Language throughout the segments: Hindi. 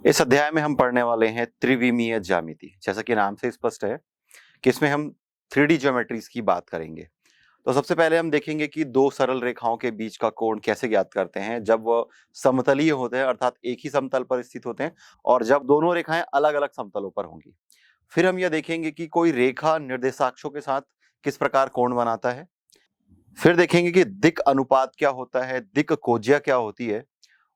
इस अध्याय में हम पढ़ने वाले हैं त्रिविमीय ज्यामिति। जैसा कि नाम से स्पष्ट है कि इसमें हम 3D ज्योमेट्रीज की बात करेंगे। तो सबसे पहले हम देखेंगे कि दो सरल रेखाओं के बीच का कोण कैसे ज्ञात करते हैं जब वह समतलीय होते हैं, अर्थात एक ही समतल पर स्थित होते हैं, और जब दोनों रेखाएं अलग अलग समतलों पर होंगी। फिर हम यह देखेंगे कि कोई रेखा निर्देशाक्षों के साथ किस प्रकार कोण बनाता है। फिर देखेंगे कि दिक् अनुपात क्या होता है, दिक् कोज्या क्या होती है,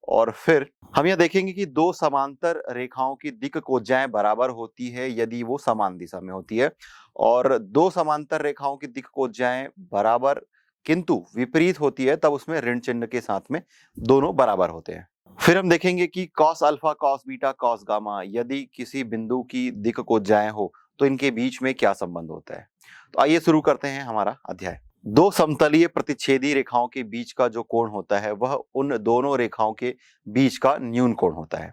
और फिर हम यह देखेंगे कि दो समांतर रेखाओं की दिक् कोज्याएं बराबर होती है यदि वो समान दिशा में होती है, और दो समांतर रेखाओं की दिक् कोज्याएं बराबर किंतु विपरीत होती है तब उसमें ऋण चिन्ह के साथ में दोनों बराबर होते हैं। फिर हम देखेंगे कि cos alpha, cos beta, cos gamma यदि किसी बिंदु की दिक् कोज्याएं हो तो इनके बीच में क्या संबंध होता है। तो आइए शुरू करते हैं हमारा अध्याय। दो समतलीय प्रतिच्छेदी रेखाओं के बीच का जो कोण होता है वह उन दोनों रेखाओं के बीच का न्यून कोण होता है,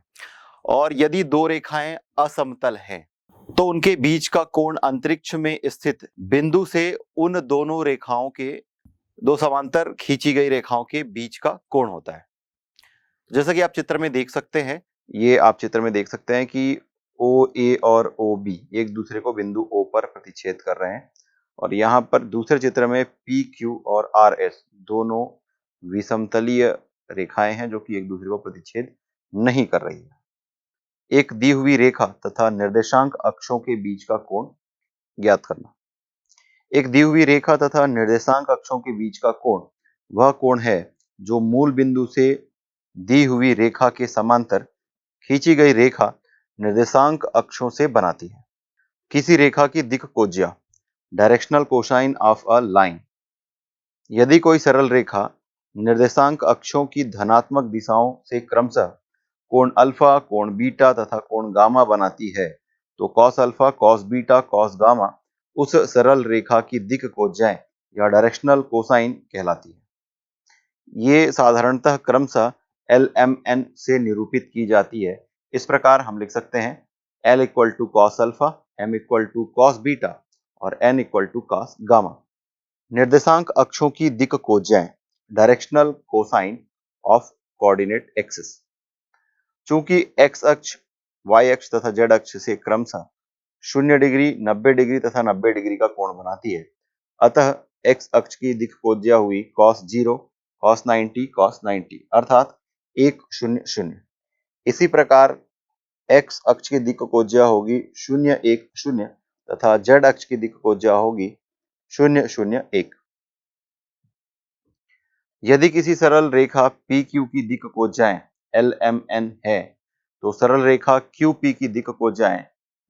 और यदि दो रेखाएं असमतल हैं तो उनके बीच का कोण अंतरिक्ष में स्थित बिंदु से उन दोनों रेखाओं के, दो समांतर खींची गई रेखाओं के बीच का कोण होता है। जैसा कि आप चित्र में देख सकते हैं, ये आप चित्र में देख सकते हैं कि ओ ए और ओ बी एक दूसरे को बिंदु ओ पर प्रतिच्छेद कर रहे हैं, और यहाँ पर दूसरे चित्र में पी क्यू और आर एस दोनों विसमतलीय रेखाएं हैं जो कि एक दूसरे को प्रतिच्छेद नहीं कर रही है। एक दी हुई रेखा तथा निर्देशांक अक्षों के बीच का कोण ज्ञात करना। एक दी हुई रेखा तथा निर्देशांक अक्षों के बीच का कोण वह कोण है जो मूल बिंदु से दी हुई रेखा के समांतर खींची गई रेखा निर्देशांक अक्षों से बनाती है। किसी रेखा की दिक् कोज्या, directional cosine of a line. यदि कोई सरल रेखा निर्देशांक अक्षों की धनात्मक दिशाओं से क्रमशः कोण अल्फा, कोण बीटा तथा कोण गामा बनाती है तो cos alpha, cos beta, cos gamma उस सरल रेखा की दिक् कोज्याएं या डायरेक्शनल कोसाइन कहलाती है। ये साधारणतः क्रमशः एल एम एन से निरूपित की जाती है। इस प्रकार हम लिख सकते हैं L equal to cos alpha, M equal to cos beta और N equal to cos gamma. निर्देशांक अक्षों की दिक् कोज्याएं, directional cosine of coordinate axis. चूंकि x अक्ष, y अक्ष तथा z अक्ष से क्रमशः 0 डिग्री, 90 डिग्री तथा 90 डिग्री का कोण बनाती है, अतः x अक्ष की दिक् कोज्या हुई cos 0, cos 90, cos 90 अर्थात 1 0 0। इसी प्रकार x अक्ष की दिक् कोज्या होगी 0 1 0 तथा z अक्ष की दिक् कोज्या होगी 0 0 1। यदि किसी सरल रेखा PQ की दिक् कोज्याएं LMN है तो सरल रेखा QP की दिक् कोज्याएं -L,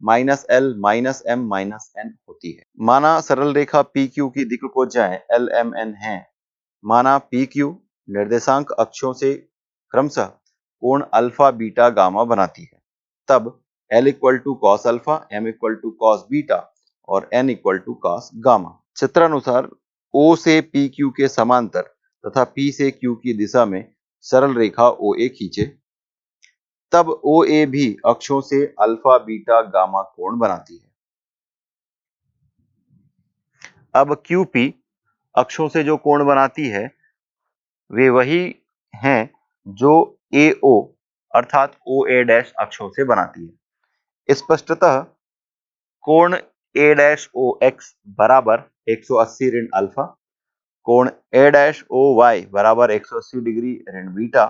-M, -N होती है। माना सरल रेखा PQ की दिक् कोज्याएं LMN है, माना PQ निर्देशांक अक्षों से क्रमशः कोण अल्फा, बीटा, गामा बनाती है, तब L equal to cos alpha, M equal to cos beta और N equal to cos gamma. चित्रानुसार O से PQ के समांतर तथा P से Q की दिशा में सरल रेखा OA खींचे, तब OA भी अक्षों से अल्फा, बीटा, गामा कोण बनाती है। अब QP अक्षों से जो कोण बनाती है वे वही हैं जो AO अर्थात OA डैश अक्षों से बनाती है। स्पष्टतः कोण A डैश OX बराबर 180 ऋण अल्फा, कोण A डैश OY बराबर 180 डिग्री ऋण बीटा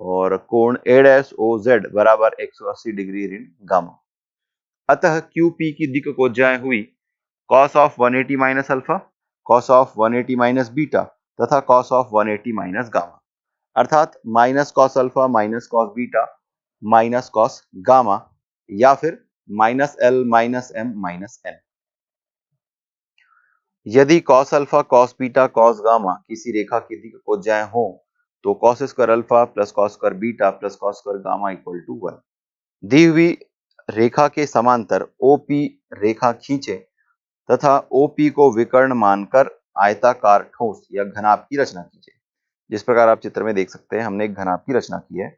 और कोण A डैश OZ बराबर 180 डिग्री ऋण गामा। अतः QP की दिक् कोज्याएं हुई cos of 180 minus alpha, cos of 180 minus beta तथा cos ऑफ 180 माइनस गामा, अर्थात minus cos alpha, minus cos beta, minus cos gamma या फिर minus L, minus M, minus N। यदि cos alpha, cos beta, cos gamma किसी रेखा की दिक् कोज्याएं हो तो cos square alpha plus cos square beta plus cos square gamma equal to 1। दी हुई रेखा के समांतर OP रेखा खींचे तथा OP को विकर्ण मानकर आयताकार ठोस या घनाभ की रचना कीजिए। जिस प्रकार आप चित्र में देख सकते हैं, हमने एक घनाभ की रचना की है।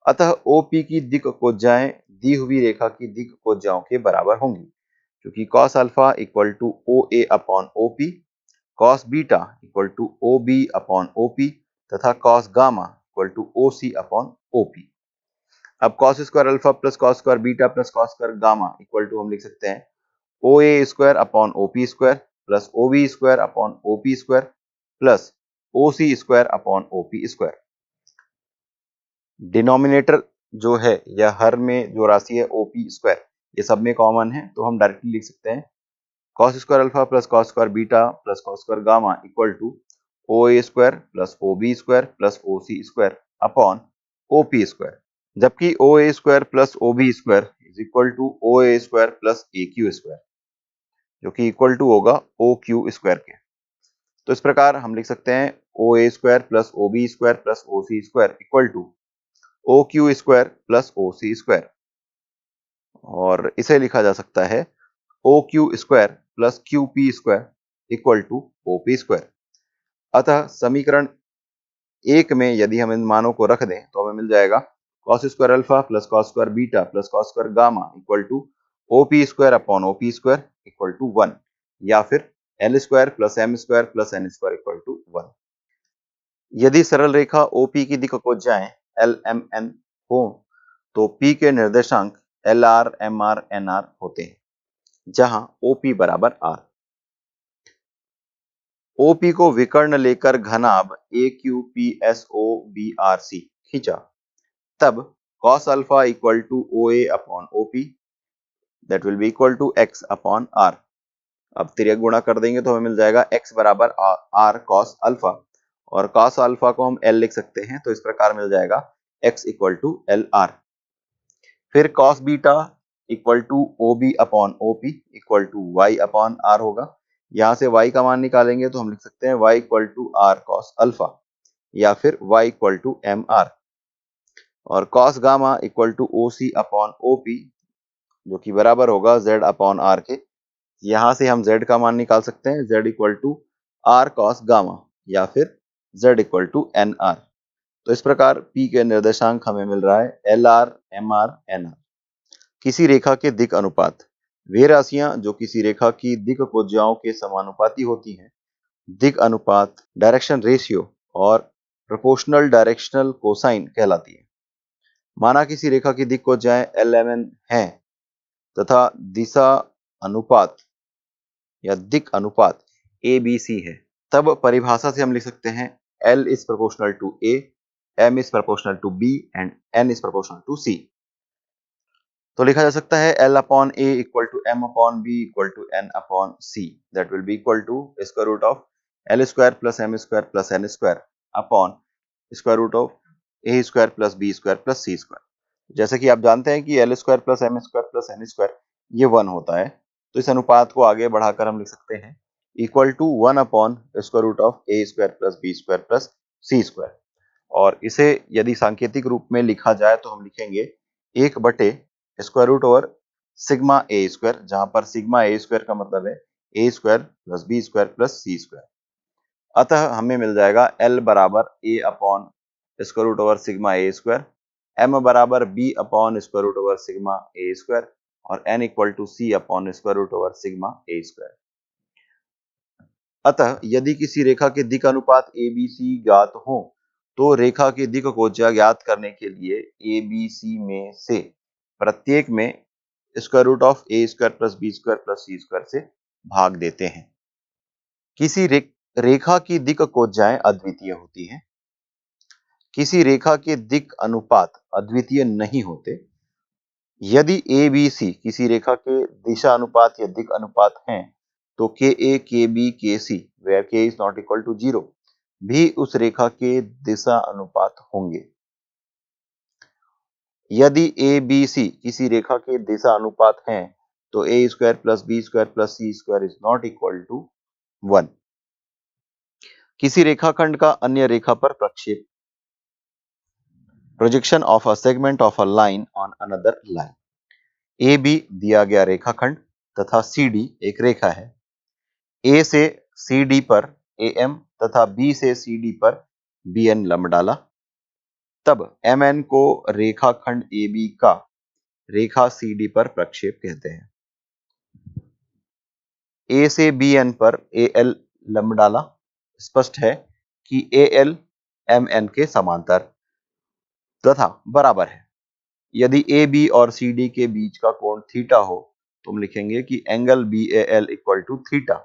अतः OP की दिक् कोज्याएं दी हुई रेखा की दिक् कोज्याओं के बराबर होंगी, क्योंकि cos alpha equal to OA upon OP, cos beta equal to OB upon OP तथा cos gamma equal to OC upon OP। अब cos square alpha plus cos square beta plus cos square gamma equal to हम लिख सकते हैं OA square upon OP square plus OB square upon OP square plus OC square upon OP square. Denominator जो है या हर में जो राशि है OP स्क्वायर ये सब में कॉमन है, तो हम डायरेक्टली लिख सकते हैं cos square alpha plus cos square beta plus cos square gamma equal to OA square plus OB square plus OC square upon OP square, जबकि OA square plus OB square is equal to OA square plus AQ square, जो कि इक्वल टू होगा OQ स्क्वायर के। तो इस प्रकार हम लिख सकते हैं OA square plus OB square plus OC square equal to OQ square plus OC square, और इसे लिखा जा सकता है OQ square plus QP square equal to OP square. अतः समीकरण 1 में यदि हम इन मानों को रख दें तो हमें मिल जाएगा cos square alpha plus cos square beta plus cos square gamma equal to OP square upon OP square equal to 1, या फिर L square plus M square plus N square equal to 1। यदि सरल रेखा OP की दिक् को जाएं LMN हो तो P के निर्देशांक LR MR NR होते हैं, जहां OP बराबर R। OP को विकर्ण लेकर घनाभ AQPSOBRC खींचा, तब cos alpha equal to OA upon OP that will be equal to x upon R। अब तिर्यक गुणा कर देंगे तो हमें मिल जाएगा x बराबर R cos अल्फा, और cos अल्फा को हम L लिख सकते हैं, तो इस प्रकार मिल जाएगा x इक्वल टू LR। फिर cos beta equal to OB upon OP equal to y upon R होगा। यहां से y का मान निकालेंगे तो हम लिख सकते हैं y equal to R cos alpha, या फिर y इक्वल टू MR, और cos gamma equal to OC upon OP जो कि बराबर होगा z अपॉन R के। यहां से हम z का मान निकाल सकते हैं, z equal to R cos gamma या फिर z इक्वल टू NR। तो इस प्रकार P के निर्देशांक हमें मिल रहा है LR MR NR। किसी रेखा के दिक् अनुपात, वे राशियां जो किसी रेखा की दिक् कोज्याओं के समानुपाती होती हैं, दिक् अनुपात डायरेक्शन रेशियो और प्रोपोर्शनल डायरेक्शनल कोसाइन कहलाती है। माना किसी रेखा की दिक् कोज्याएं LMN हैं तथा दिशा अनुपात या दिक् अनुपात ABC है, तब परिभाषा से हम लिख सकते हैं L is proportional to A, M is proportional to B and N is proportional to C। तो लिखा जा सकता है L upon A equal to M upon B equal to N upon C that will be equal to square root of L square plus M square plus N square upon square root of A square plus B square plus C square. जैसे कि आप जानते हैं कि L square plus M square plus N square ये 1 होता है, तो इस अनुपात को आगे बढ़ाकर हम लिख सकते हैं equal to 1 upon square root of A square plus B square plus C square. और इसे यदि सांकेतिक रूप में लिखा जाए तो हम लिखेंगे 1 बटे square root over sigma a square, जहां पर सिग्मा ए स्क्वायर का मतलब है a square plus b square plus c square. अतः हमें मिल जाएगा L बराबर A upon square root over sigma a square, M बराबर B upon square root over sigma a square और N equal to C upon square root over sigma a square. अतः यदि किसी रेखा के दिक् अनुपात ABC ज्ञात हो तो रेखा के दिक् कोज्या ज्ञात करने के लिए ABC में से प्रत्येक में square root of A square plus B square plus C square से भाग देते हैं। किसी रेखा की दिक् कोज्याएं अद्वितीय होती हैं। किसी रेखा के दिक् अनुपात अद्वितीय नहीं होते। यदि ABC किसी रेखा के दिशा अनुपात या दिक् अनुपात हैं तो KA, KB, KC where K is not equal to 0 भी उस रेखा के दिशा अनुपात होंगे। यदि ABC किसी रेखा के दिशा अनुपात हैं तो A square plus B square plus C square is not equal to 1। किसी रेखाखंड का अन्य रेखा पर प्रक्षेप, projection of a segment of a line on another line. AB दिया गया रेखाखंड तथा CD एक रेखा है। A से CD पर AM तथा B से CD पर BN लंब डाला, तब MN को रेखाखंड AB का रेखा CD पर प्रक्षेप कहते हैं। A से BN पर AL लंब डाला, स्पष्ट है कि AL MN के समांतर तथा बराबर है। यदि ए बी और सी डी के बीच का कोण थीटा हो तो हम लिखेंगे कि angle B A L equal to theta.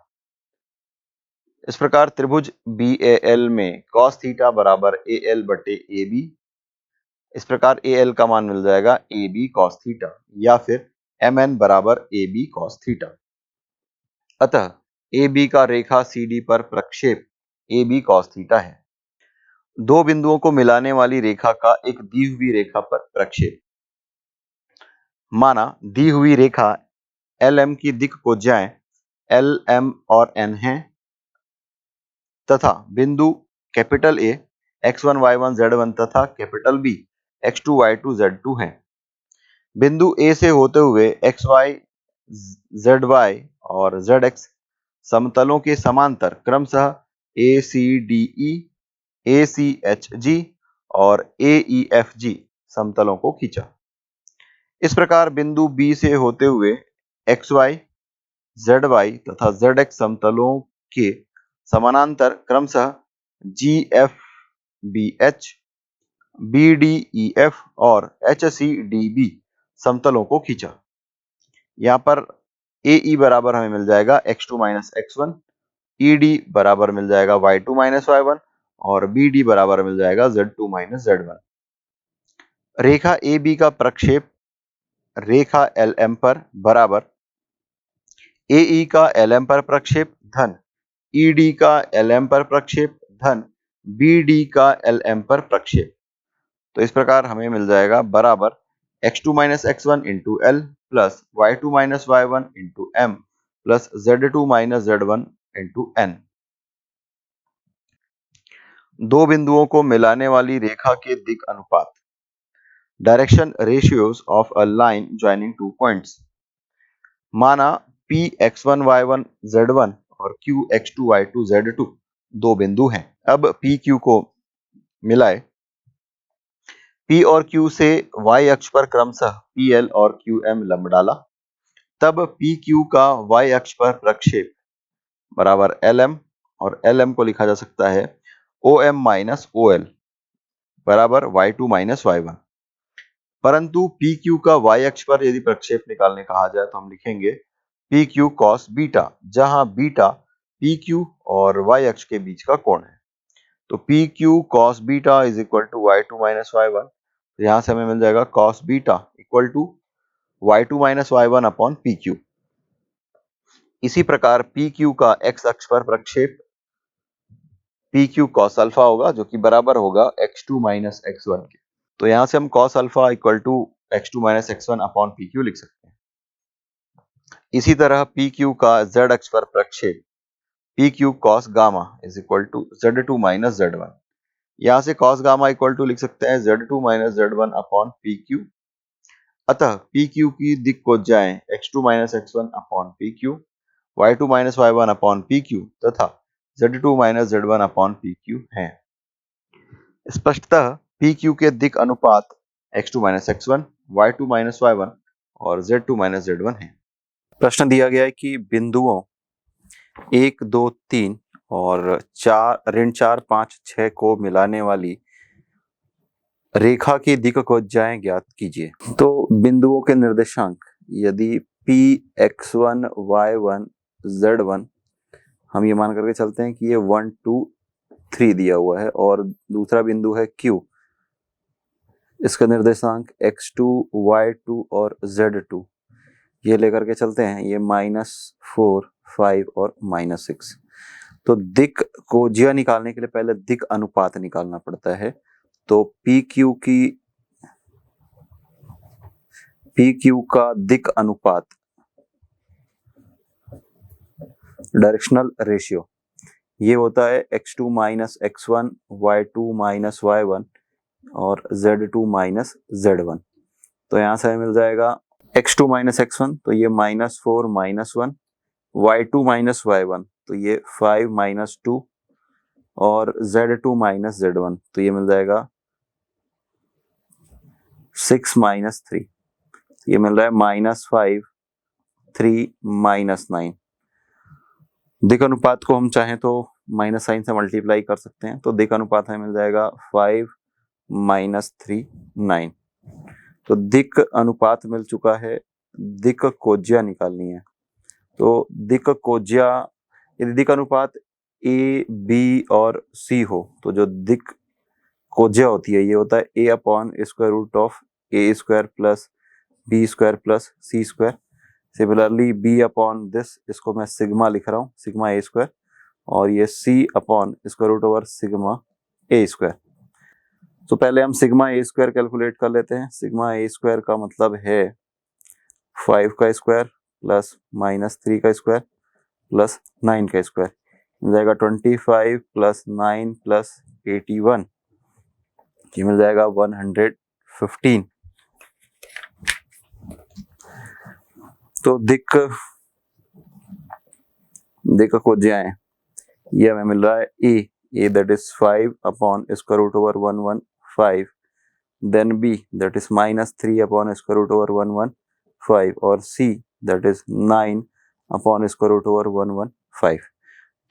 इस प्रकार त्रिभुज बी ए एल में कॉस थीटा बराबर ए एल बटे ए बी। इस प्रकार ए एल का मान मिल जाएगा ए बी कॉस थीटा या फिर एम एन बराबर ए बी कॉस थीटा। अतः ए बी का रेखा सी डी पर प्रक्षेप ए बी कॉस थीटा है। दो बिंदुओं को मिलाने वाली रेखा का एक दी हुई रेखा पर प्रक्षेप। माना दी हुई रेखा एल एम की दिक् कोज्याएं एल एम और एन है तथा बिंदु capital A x1 y1 z1 तथा capital B x2 y2 z2 है। बिंदु ए से होते हुए xy zy और zx समतलों के समांतर क्रमशः ACDE, ACHG और AEFG समतलों को खींचा। इस प्रकार बिंदु बी से होते हुए xy zy तथा zx समतलों के समानांतर क्रमशः GFBH, BDEF और HCDB समतलों को खींचा। यहाँ पर AE बराबर हमें मिल जाएगा x2 माइनस x1, ED बराबर मिल जाएगा y2 माइनस y1 और BD बराबर मिल जाएगा z2 माइनस z1। रेखा AB का प्रक्षेप रेखा LM पर बराबर AE का LM पर प्रक्षेप धन ED का LM पर प्रक्षेप धन BD का LM पर प्रक्षेप। तो इस प्रकार हमें मिल जाएगा बराबर x2 minus x1 into L plus y2 minus y1 into M plus z2 minus z1 into N. दो बिंदुओं को मिलाने वाली रेखा के दिक् अनुपात। Direction ratios of a line joining two points. माना p x1 y1 z1 और q x2 y2 z2 दो बिंदु हैं। अब p q को मिलाए। P और Q से y अक्ष पर क्रमशः PL और QM लंब डाला। तब PQ का y अक्ष पर प्रक्षेप बराबर LM और LM को लिखा जा सकता है OM माइनस OL बराबर y2 माइनस y1। परंतु PQ का y अक्ष पर यदि प्रक्षेप निकालने कहा जाए तो हम लिखेंगे PQ cos बीटा, जहां बीटा PQ और y अक्ष के बीच का कोण है। तो PQ cos beta is equal to y2 minus y1। यहां से हमें मिल जाएगा cos beta equal to y2 minus y1 upon PQ। इसी प्रकार PQ का x अक्ष पर प्रक्षेप PQ cos अल्फा होगा जो कि बराबर होगा x2 माइनस x1 के। तो यहां से हम cos alpha equal to x2 minus x1 upon PQ लिख सकते हैं। इसी तरह PQ का z अक्ष पर प्रक्षेप PQ cos gamma is equal to z2 minus z1। यहां से cos गामा इक्वल टू लिख सकते हैं z2 minus z1 upon PQ। अतः PQ की दिक् कोज्याएं x2 minus x1 upon PQ, y2 minus y1 upon PQ तथा z2 minus z1 upon PQ हैं। स्पष्टतः PQ के दिक् अनुपात x2 minus x1, y2 minus y1 और z2 माइनस z1 है। प्रश्न दिया गया है कि बिंदुओं 1, 2, 3 और 4, 5, 6 को मिलाने वाली रेखा की दिक् कोज्याएं ज्ञात कीजिए। तो बिंदुओं के निर्देशांक यदि P x1 y1 z1 हम ये मान करके चलते हैं कि ये 1, 2, 3 दिया हुआ है और दूसरा बिंदु है Q, इसका निर्देशांक x2 y2 और z2 ये लेकर के चलते हैं, ये -4, 5 और -6। तो दिक् कोज्या निकालने के लिए पहले दिक् अनुपात निकालना पड़ता है। तो PQ का दिक् अनुपात डायरेक्शनल रेशियो ये होता है x2 minus x1, y2 minus y1 और z2 माइनस z1। तो यहाँ से हमें मिल जाएगा x2 माइनस x1 तो ये -4 माइनस 1, y2 माइनस y1 तो ये 5 माइनस 2 और z2 माइनस z1 तो ये मिल जाएगा 6 माइनस 3। ये मिल रहा है -5, 3, -9। दिक् अनुपात को हम चाहें तो माइनस साइन से मल्टीप्लाई कर सकते हैं। तो दिक् अनुपात हमें मिल जाएगा 5 - 3, 9। तो दिक् अनुपात मिल चुका है, दिक् कोज्या निकालनी है। तो दिक् कोज्या, यदि दिक् अनुपात ए बी और सी हो तो जो दिक् कोज्या होती है ये होता है a upon square root of a square plus b square plus c square. Similarly b upon this, इसको मैं सिग्मा लिख रहा हूँ, सिग्मा ए स्क्वायर, और ये c upon square root over sigma a square. तो पहले हम सिग्मा ए स्क्वायर कैलकुलेट कर लेते हैं। सिग्मा ए स्क्वायर का मतलब है 5 का स्क्वायर प्लस -3 का स्क्वायर प्लस 9 का स्क्वायर, मिल जाएगा 25 प्लस 9 प्लस 81, ये मिल जाएगा 115। तो दिक् कोज्याएं, ये हमें मिल रहा है a that is 5 upon square root over 115, then b that is -3 upon square root over 115, और c that is 9 upon square root over 115।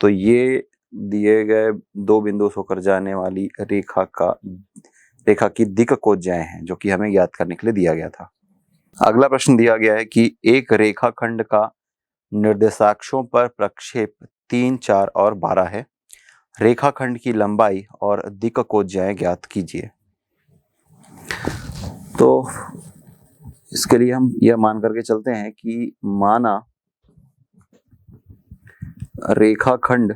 तो ये दिए गए दो बिंदु से होकर जाने वाली रेखा की दिक् कोज्याएं हैं, जो कि हमें ज्ञात करने के लिए दिया गया था। अगला प्रश्न दिया गया है कि एक रेखाखंड का निर्देशाक्षों पर प्रक्षेप 3, 4 और 12 है। रेखाखंड की लंबाई और दिक् कोज्याएं ज्ञात कीजिए। तो इसके लिए हम यह मान करके चलते हैं कि माना रेखाखंड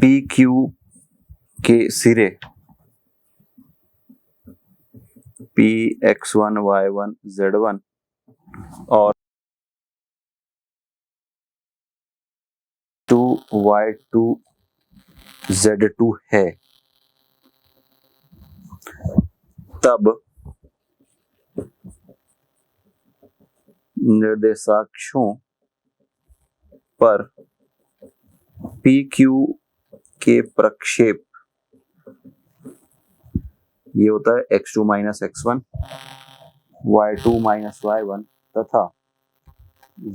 PQ के सिरे Px1 y1 z1 और 2y2 z2 है, तब निर्देशाक्षों पर PQ के प्रक्षेप, ये होता है x2 minus x1, y2 minus y1 तथा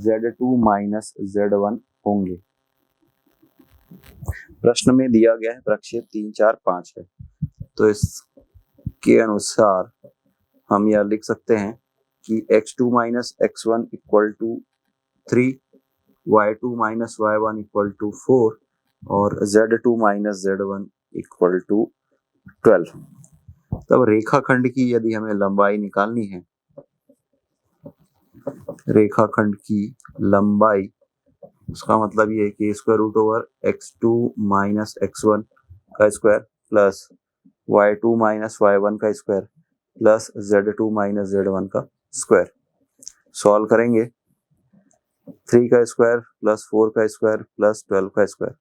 z2 माइनस z1 होंगे। प्रश्न में दिया गया है प्रक्षेप 3, 4, 5 है, तो इसके अनुसार हम यह लिख सकते हैं कि x2 minus x1 equal to 3, y2 minus y1 equal to 4 और z2 minus z1 equal to 12। तब रेखाखंड की यदि हमें लंबाई निकालनी है, रेखाखंड की लंबाई, उसका मतलब ये है कि square root over x2 minus x1 का square plus y2 minus y1 का square plus z2 minus z1 का स्क्वायर। सॉल्व करेंगे, 3 का स्क्वायर प्लस 4 का स्क्वायर प्लस 12 का स्क्वायर,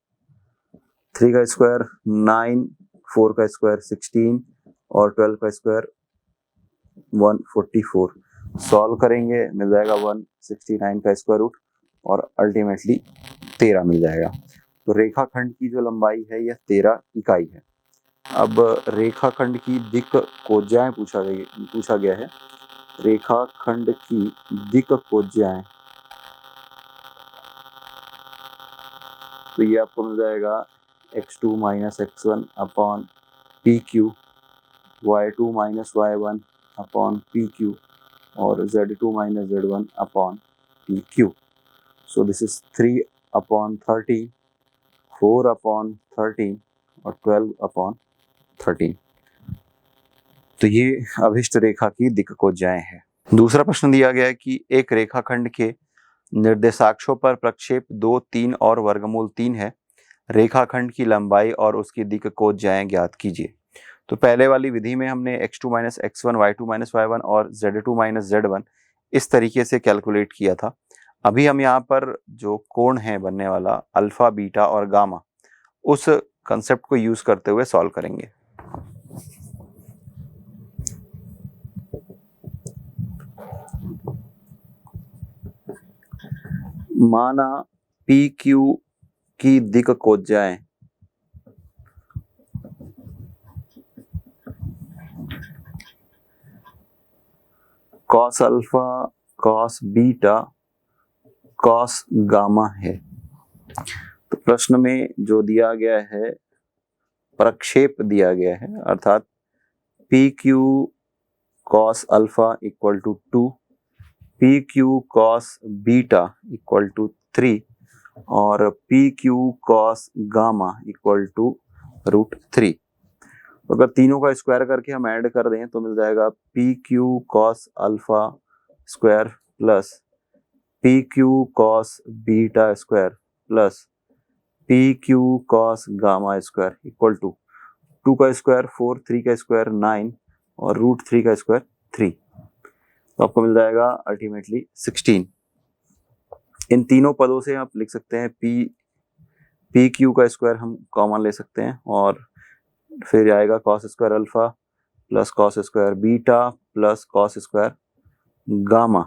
3 का स्क्वायर 9, 4 का स्क्वायर 16 और 12 का स्क्वायर 144। सॉल्व करेंगे, मिल जाएगा 169 का स्क्वायर रूट और अल्टीमेटली 13 मिल जाएगा। तो रेखाखंड की जो लंबाई है यह 13 इकाई है। अब रेखाखंड की दिक् कोज्याएं पूछा गया है। रेखाखंड की दिक् कोज्याएं, तो ये आपको मिल जाएगा x2 minus x1 upon PQ, y2 minus y1 upon PQ और z2 minus z1 upon PQ। So this is 3 upon 13, 4 upon 13 और 12 अपॉन 13। तो ये अभिष्ट रेखा की दिक् कोज्याएं हैं। दूसरा प्रश्न दिया गया है कि एक रेखाखंड के निर्देशाक्षों पर प्रक्षेप 2, 3 और वर्गमूल 3 है। रेखाखंड की लंबाई और उसकी दिक् कोज्याएं ज्ञात कीजिए। तो पहले वाली विधि में हमने x2 minus x1, y2 minus y1 और z2 माइनस z1 इस तरीके से कैलकुलेट किया था। अभी हम यहाँ पर जो कोण है बनने वाला अल्फा, बीटा और गामा, उस कंसेप्ट को यूज करते हुए सॉल्व करेंगे। माना PQ की दिक् कोज्याएं cos alpha, cos beta, cos gamma है। तो प्रश्न में जो दिया गया है प्रक्षेप दिया गया है, अर्थात PQ cos alpha equal to 2, P Q cos beta equal to 3 और P Q cos gamma equal to √3। तो अगर तीनों का स्क्वायर करके हम ऐड कर दें तो मिल जाएगा P Q cos alpha square plus P Q cos beta square plus P Q cos gamma square equal to 2 का स्क्वायर 4, 3 का स्क्वायर 9 और √3 का स्क्वायर 3। तो आपको मिल जाएगा अल्टीमेटली 16। इन तीनों पदों से आप लिख सकते हैं पी क्यू का स्क्वायर हम कॉमन ले सकते हैं और फिर आएगा cos square alpha plus cos square beta plus cos square gamma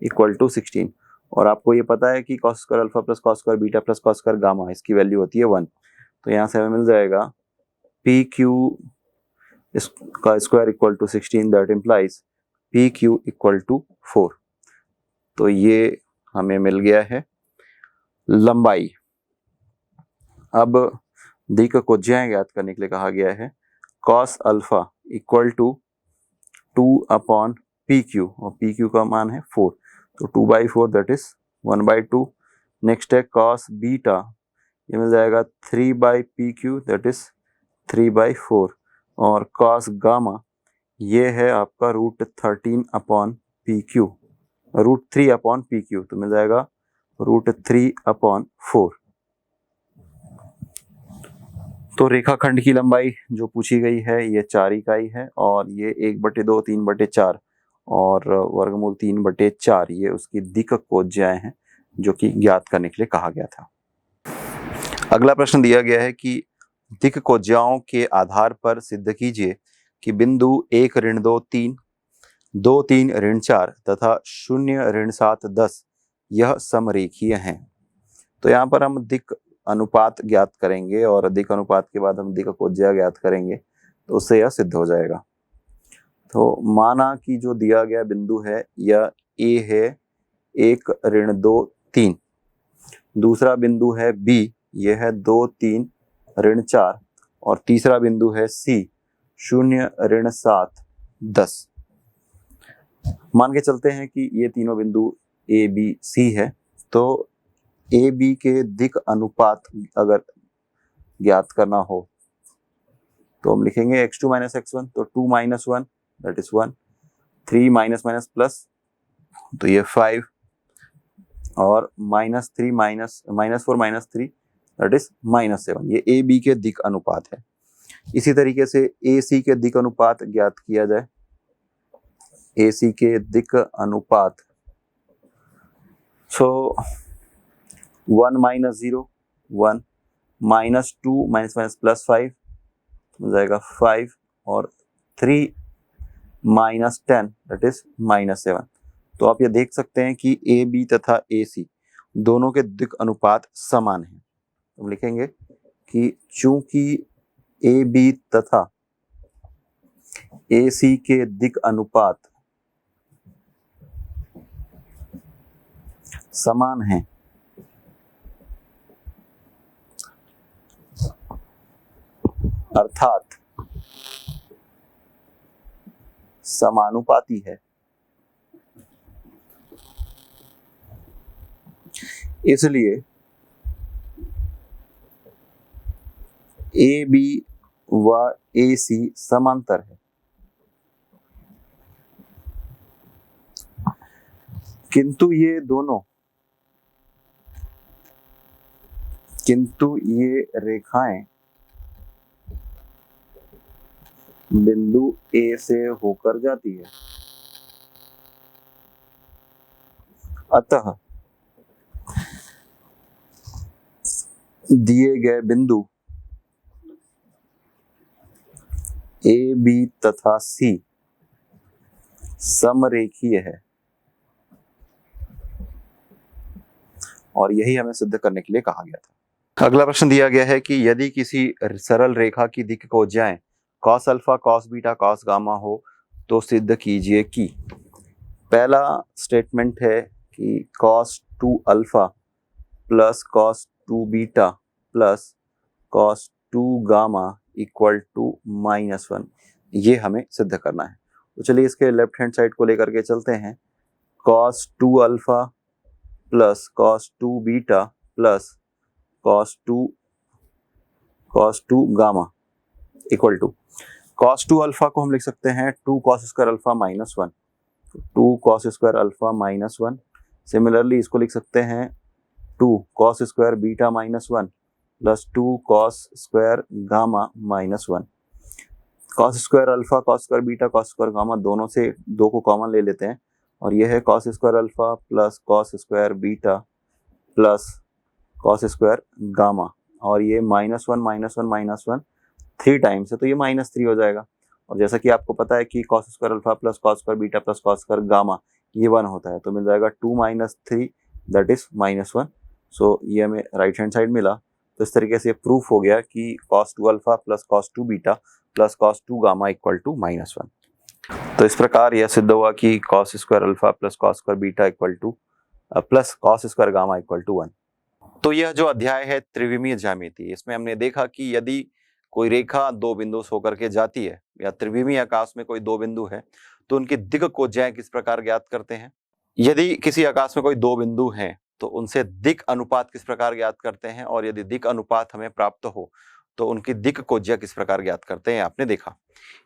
equal to 16। और आपको ये पता है कि cos square alpha plus cos square beta plus cos square gamma इसकी वैल्यू होती है 1। तो यहाँ से हमें मिल जाएगा पी क्यू का square equal to 16, that implies P Q equal to 4। तो ये हमें मिल गया है लंबाई। अब दिक् कोज्याएं ज्ञात करने के लिए कहा गया है cos alpha equal to 2 upon P Q और पी क्यू का मान है 4, तो 2/4 दैट इज 1/2। नेक्स्ट है कॉस बीटा, ये मिल जाएगा 3/पी क्यू दैट इज 3/4 और कॉस गामा ये है आपका √13 upon P Q, √3 upon P Q, तो मिल जाएगा √3 अपॉन 4। तो रेखाखंड की लंबाई जो पूछी गई है ये 4 इकाई है और ये 1/2, 3/4 और वर्गमूल 3/4 ये उसकी दिक् कोज्याएं हैं जो कि ज्ञात करने के लिए कहा गया था। अगला प्रश्न दिया गया है कि दिक् कोज्याओं के आधार पर सिद्ध कीजिए कि बिंदु 1 ऋण 2 3, 2 3 ऋण 4 तथा 0 ऋण 7 10 यह समरेखीय हैं। तो यहाँ पर हम दिक् अनुपात ज्ञात करेंगे और दिक् अनुपात के बाद हम दिक् कोज्या ज्ञात करेंगे तो उससे यह सिद्ध हो जाएगा। तो माना कि जो दिया गया बिंदु है यह ए है 1 ऋण 2 3, दूसरा बिंदु है बी यह है 2 3 ऋण 4 और तीसरा बिंदु है सी 0 ऋण 7 10। मान के चलते हैं कि ये तीनों बिंदु ए बी सी है, तो ए बी के दिक् अनुपात अगर ज्ञात करना हो तो हम लिखेंगे x2 - x1, तो 2 - 1 that is 1, 3 minus minus plus तो ये 5 और -3 -4 -3 दैट इज -7। ये ए बी के दिक् अनुपात है। इसी तरीके से ए सी के दिक् अनुपात ज्ञात किया जाए। ए सी के दिक् अनुपात सो 1 - 0 1, -2 माइनस माइनस प्लस 5 हो जाएगा 5 और 3 - 10 दैट इज -7। तो आप ये देख सकते हैं कि ए बी तथा ए सी दोनों के दिक् अनुपात समान हैं। हम लिखेंगे कि चूंकि ए बी तथा ए सी के दिक् अनुपात समान हैं अर्थात समानुपाती है, इसलिए ए बी व ए सी समांतर है। किंतु ये रेखाएं बिंदु ए से होकर जाती है, अतः दिए गए बिंदु ए बी तथा सी समरेखीय है और यही हमें सिद्ध करने के लिए कहा गया था। अगला प्रश्न दिया गया है कि यदि किसी सरल रेखा की दिक् कोज्याएं cos alpha cos beta cos gamma हो तो सिद्ध कीजिए कि पहला स्टेटमेंट है कि cos 2 alpha plus cos 2 beta plus cos 2 gamma equal to -1, ये हमें सिद्ध करना है। तो चलिए इसके लेफ्ट हैंड साइड को लेकर के चलते हैं। cos 2 alpha plus cos 2 beta plus cos 2 gamma equal to cos 2 alpha को हम लिख सकते हैं 2 cos square alpha minus 1, 2 cos square alpha minus 1। Similarly इसको लिख सकते हैं 2 cos square beta minus 1 plus 2 cos square gamma minus 1। cos square alpha, cos square beta, cos square gamma दोनों से 2 को कॉमन ले लेते हैं और यह है cos square alpha plus cos square beta plus cos square gamma, और ये minus one minus one minus one 3 times है तो ये -3 हो जाएगा। और जैसा कि आपको पता है कि cos square alpha plus cos square beta plus cos square gamma ये 1 होता है, तो मिल जाएगा 2 - 3 दैट इज -1। सो ये हमें राइट हैंड साइड मिला। तो इस तरीके से प्रूफ हो गया कि cos 2 alpha plus cos 2 beta plus cos 2 gamma equal to -1। तो इस प्रकार यह सिद्ध हुआ कि cos square alpha plus cos square beta equal to plus cos square gamma equal to 1। तो यह जो अध्याय है त्रिविमीय ज्यामिति, इसमें हमने देखा कि यदि कोई रेखा दो बिंदु से होकर के जाती है या त्रिविमीय आकाश में कोई दो बिंदु है तो उनकी दिक् कोज्याएं किस प्रकार ज्ञात करते हैं। यदि किसी आकाश में कोई दो बिंदु हैं तो उनसे दिक् अनुपात किस प्रकार ज्ञात करते हैं, और यदि दिक् अनुपात हमें प्राप्त हो तो उनकी दिक् कोज्या किस प्रकार ज्ञात करते हैं आपने देखा।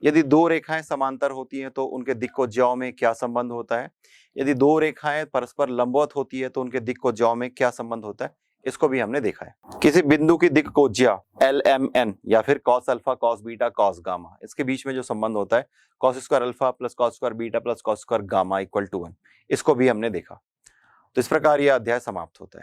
यदि दो रेखाएं समांतर होती हैं तो उनके दिक् कोज्याओं में क्या संबंध होता है। यदि दो रेखाएं परस्पर लंबवत होती है तो उनके दिक् कोज्याओं में क्या संबंध होता है, इसको भी हमने देखा है। किसी बिंदु की दिक् कोज्या LMN या फिर cos alpha cos beta cos gamma, इसके बीच में जो संबंध होता है cos square alpha plus cos square beta plus cos square gamma equal to 1, इसको भी हमने देखा। तो इस प्रकार यह अध्याय समाप्त होता है।